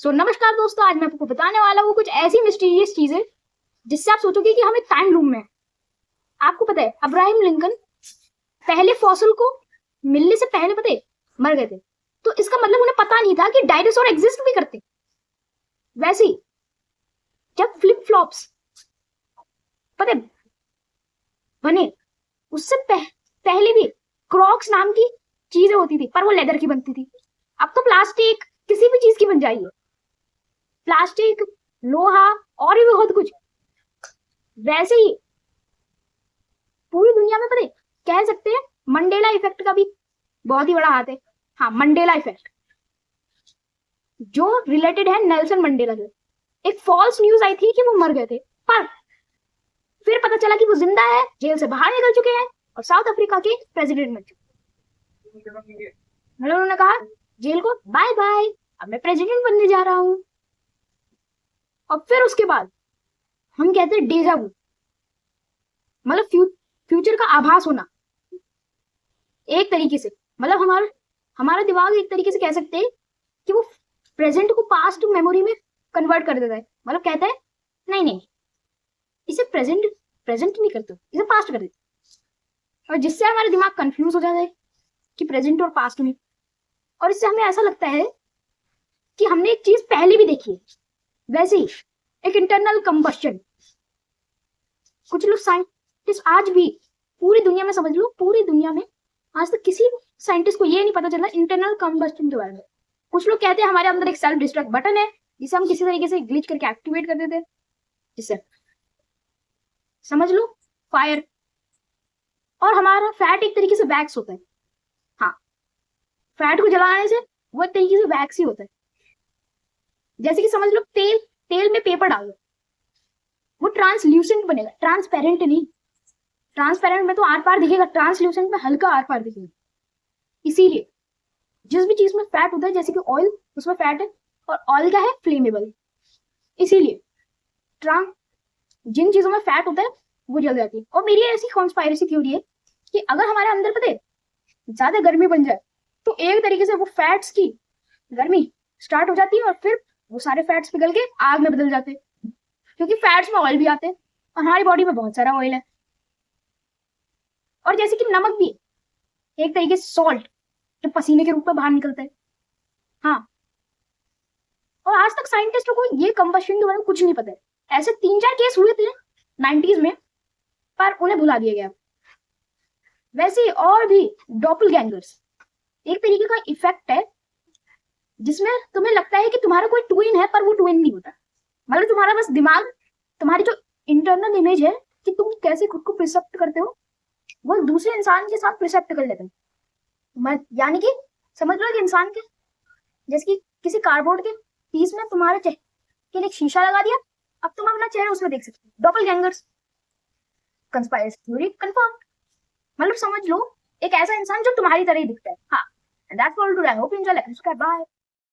नमस्कार दोस्तों, आज मैं आपको बताने वाला हूँ कुछ ऐसी मिस्टीरियस चीजें जिससे आप सोचोगे कि हम एक टाइम लूप में हैं। आपको पता है अब्राहम लिंकन पहले फॉसिल को मिलने से पहले पता है मर गए थे। तो इसका मतलब उन्हें पता नहीं था कि डायनासोर एग्जिस्ट भी करते। वैसे ही जब फ्लिप फ्लॉप्स पता है बने उससे पहले भी क्रॉक्स नाम की चीजें होती थी, पर वो लेदर की बनती थी। अब तो प्लास्टिक किसी भी चीज की बन जाएगी, प्लास्टिक, लोहा और भी बहुत कुछ। वैसे ही पूरी दुनिया में पता है कह सकते हैं मंडेला इफेक्ट का भी बहुत ही बड़ा हाथ है। हाँ, मंडेला इफेक्ट जो रिलेटेड है नेल्सन मंडेला से। एक फॉल्स न्यूज आई थी कि वो मर गए थे, पर फिर पता चला कि वो जिंदा है, जेल से बाहर निकल चुके हैं और साउथ अफ्रीका के प्रेसिडेंट बन चुके। मतलब उन्होंने कहा जेल को बाय बाय, अब मैं प्रेसिडेंट बनने जा रहा हूँ। और फिर उसके बाद हम कहते हैं डेजा वू, मतलब फ्यूचर का आभास होना। एक तरीके से मतलब हमारा हमारा दिमाग एक तरीके से कह सकते हैं कि वो प्रेजेंट को पास्ट मेमोरी में कन्वर्ट कर देता है। मतलब कहता है नहीं नहीं, इसे प्रेजेंट प्रेजेंट नहीं करते, इसे पास्ट कर देते। और जिससे हमारा दिमाग कंफ्यूज हो जाता है कि प्रेजेंट और पास्ट में। और इससे हमें ऐसा लगता है कि हमने एक चीज पहले भी देखी है। वैसे ही एक इंटरनल कंबस्शन, कुछ लोग साइंटिस्ट आज भी पूरी दुनिया में, समझ लो पूरी दुनिया में आज तक किसी साइंटिस्ट को ये नहीं पता चला इंटरनल कंबस्शन के बारे में। कुछ लोग कहते हैं हमारे अंदर एक सेल्फ डिस्ट्रक्ट बटन है जिसे हम किसी तरीके से ग्लिच करके एक्टिवेट कर देते हैं, जिससे समझ लो फायर। और हमारा फैट एक तरीके से वैक्स होता है। हाँ, फैट को जलाने से वो एक तरीके से वैक्स ही होता है। जैसे कि समझ लो तेल तेल में पेपर डाल दो, वो ट्रांसल्यूसेंट बनेगा, ट्रांसपेरेंट नहीं। ट्रांसपेरेंट में तो आर पार दिखेगा, ट्रांसल्यूसेंट में हल्का आर पार दिखेगा। इसीलिए जिस भी चीज में फैट होता है, जैसे कि ऑयल, उसमें फैट है और ऑयल क्या है, फ्लेमेबल। इसीलिए जिन चीजों में फैट होता है वो जल जाती है। और मेरी ऐसी कॉन्स्पायरेसी थ्योरी है कि अगर हमारे अंदर पता है ज्यादा गर्मी बन जाए तो एक तरीके से वो फैट्स की गर्मी स्टार्ट हो जाती है और फिर वो सारे फैट्स पिघल के आग में बदल जाते हैं, क्योंकि फैट्स में ऑयल भी आते हैं और हमारी बॉडी में बहुत सारा ऑयल है। और जैसे कि नमक भी एक तरीके से सॉल्ट जो पसीने के रूप में बाहर निकलता है। हाँ, और आज तक साइंटिस्टों को ये कंबशन के बारे में कुछ नहीं पता है। ऐसे 3-4 केस हुए थे 90s में, पर उन्हें भुला दिया गया। वैसे और भी डॉपलगैंगर्स एक तरीके का इफेक्ट है जिसमें तुम्हें लगता है कि तुम्हारा कोई ट्विन है, पर वो ट्विन नहीं होता। मतलब तुम्हारा बस दिमाग, तुम्हारी जो इंटरनल इमेज है कि तुम कैसे खुद को प्रिसेप्ट करते हो, वो दूसरे इंसान के साथ प्रिसेप्ट कर लेते हैं। यानी कि समझ लो कि इंसान के जैसे कि किसी कार्डबोर्ड के पीस में तुम्हारे चेहरे के लिए एक शीशा लगा दिया, अब तुम अपना चेहरा उसमें देख सकते हो। डॉपलगैंगर्स कंस्पायरेसी थ्योरी कंफर्म। मतलब समझ लो एक ऐसा इंसान जो तुम्हारी तरह ही दिखता है। हाँ, that's all today. I hope you enjoy. Bye.